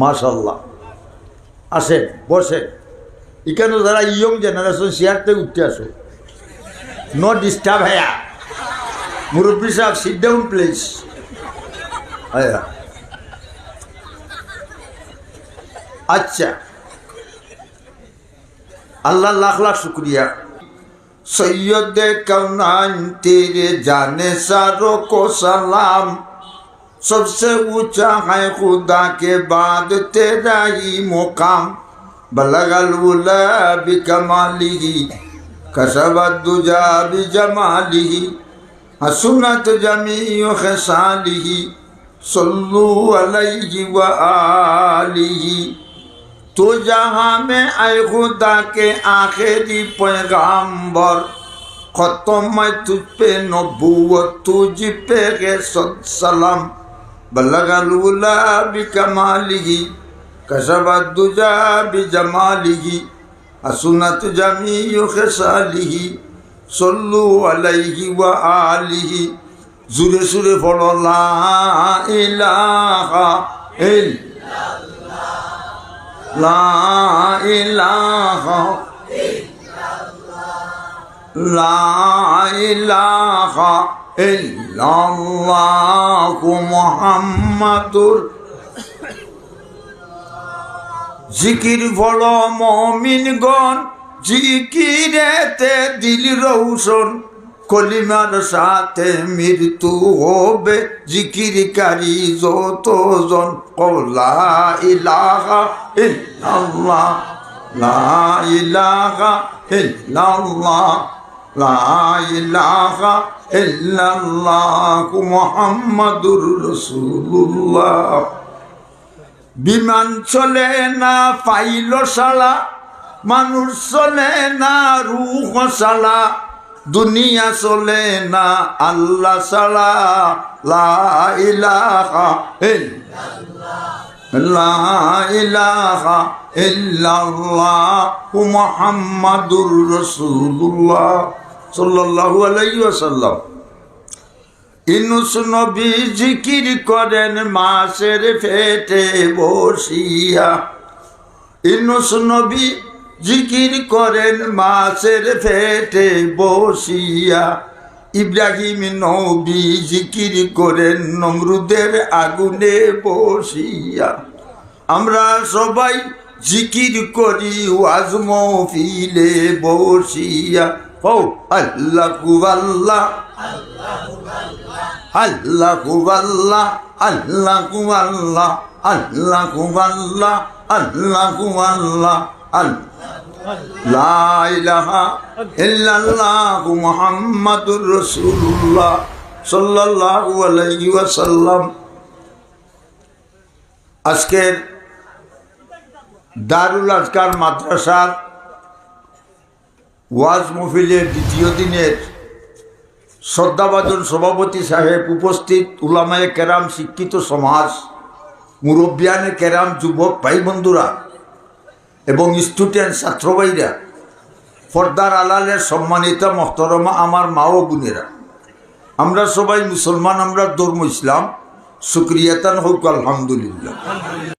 মাশাআল্লাহ। আসেন বসেন, এখানে যারা ইয়ং জেনারেশন চেয়ারতে উঠতে আসো, নো ডিস্টার্ব হ্যাঁ। মুরব্বী সাহেব সিট ডাউন প্লিজ। আচ্ছা, আল্লাহ লাখ লাখ শুক্রিয়া। सैयद कौनाइन तेरे जाने सारों को सलाम, सबसे ऊंचा है खुदा के बाद तेरा ही मुकाम, बलगल उला बिकमालिही कसबत दुजा बिजमालिही हसनत जमीउ खसालिही सल्लु अलैहि व आलिही। तो जहाँ में आए खुदा के आखिरी पैगाम्बर, खत्म मैं तुझ पे नबूवत तुझ पे के सलाम, बलगल उला बिकमालिही कसबत दुजा बिजमालिही हसनत जमीउ खसालिही सल्लु अलैहि व आलिही। जुरे सुरे पढ़ो ला इलाहा इल्लल्लाह, ला इलाहा ला इलाहा इल्लल्लाह मुहम्मदुर। जिकिर पढ़ो मोमिनगण, जिकिरेते दिल रोशन, कलिमार साथे मृत्यु होबे जिकिरकारी যতজন। লা ইলাহা ইল্লাল্লাহ, লা ইলাহা ইল্লাল্লাহ, লা ইলাহা ইল্লাল্লাহ মুহাম্মাদুর রাসূলুল্লাহ। বিমান চলে না পাইল সালা, মানুষ চলে না রূহ সালা, দুনিয়া চলে না আল্লাহ সালা। লা ইলাহা ইল্লাল্লাহ, লা ইলাহা ইল্লাল্লাহ মুহাম্মাদুর রাসূলুল্লাহ সাল্লাল্লাহু আলাইহি ওয়াসাল্লাম। ইউনূস নবী জিকির করেন মাছের পেটে বসিয়া, ইউনূস নবী জিকির করেন মাছের পেটে বসিয়া, ইব্রাহিম নবী জিকির করেন নমরুদের আগুনে বসিয়া। আমরা সবাই জিকির করি ওয়াজ মাহফিলে বসিয়া। ও আল্লাহু আল্লাহ, আল্লাহু আল্লাহ, আল্লাহু আল্লাহ, আল্লাহু আল্লাহ, আল্লাহু আল্লাহ, লা ইলাহা ইল্লাল্লাহ মুহাম্মাদুর রাসূলুল্লাহ সাল্লাল্লাহু আলাইহি ওয়াসাল্লাম। আজকের দারুল আজকার মাদ্রাসার ওয়াজ মাহফিলের দ্বিতীয় দিনের শ্রদ্ধাভাজন সভাপতি সাহেব, উপস্থিত উলামায়ে কেরাম, শিক্ষিত সমাজ, মুরব্বিয়ানে কেরাম, যুবক ভাই বন্ধুরা এবং স্টুডেন্ট ছাত্র ভাইরা, পর্দার আড়ালের সম্মানিত মোহতরমা আমার মা ও বোনেরা, আমরা সবাই মুসলমান, আমরা ধর্ম ইসলাম, শুকরিয়াতান হোক আলহামদুলিল্লাহ।